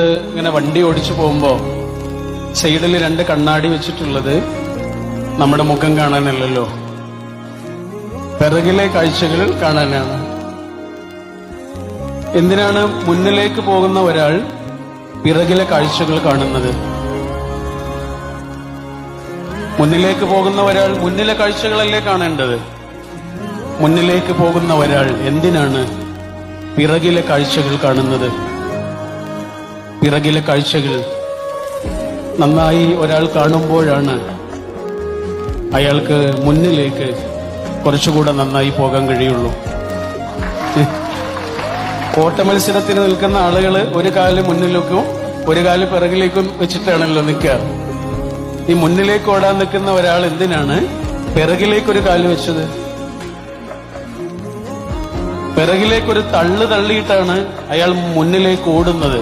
ഇങ്ങനെ വണ്ടി ഓടിച്ചു പോകുമ്പോ സൈഡിൽ രണ്ട് കണ്ണാടി വെച്ചിട്ടുള്ളത് നമ്മുടെ മുഖം കാണാനല്ലല്ലോ, പിറകിലെ കാഴ്ചകൾ കാണാനാണ്. എന്തിനാണ് മുന്നിലേക്ക് പോകുന്ന ഒരാൾ പിറകിലെ കാഴ്ചകൾ കാണുന്നത്? മുന്നിലേക്ക് പോകുന്ന ഒരാൾ മുന്നിലെ കാഴ്ചകളല്ലേ കാണേണ്ടത്? മുന്നിലേക്ക് പോകുന്ന ഒരാൾ എന്തിനാണ് പിറകിലെ കാഴ്ചകൾ കാണുന്നത്? പിറകിലെ കാഴ്ചകൾ നന്നായി ഒരാൾ കാണുമ്പോഴാണ് അയാൾക്ക് മുന്നിലേക്ക് കുറച്ചുകൂടെ നന്നായി പോകാൻ കഴിയുള്ളൂ. ഓട്ടമത്സരത്തിന് നിൽക്കുന്ന ആളുകൾ ഒരു കാല് മുന്നിലേക്കും ഒരു കാല് പിറകിലേക്കും വെച്ചിട്ടാണല്ലോ നിൽക്കുക. ഈ മുന്നിലേക്ക് ഓടാൻ നിൽക്കുന്ന ഒരാൾ എന്തിനാണ് പിറകിലേക്കൊരു കാല് വെച്ചത്? പിറകിലേക്കൊരു തള്ളു തള്ളിയിട്ടാണ് അയാൾ മുന്നിലേക്ക് ഓടുന്നത്.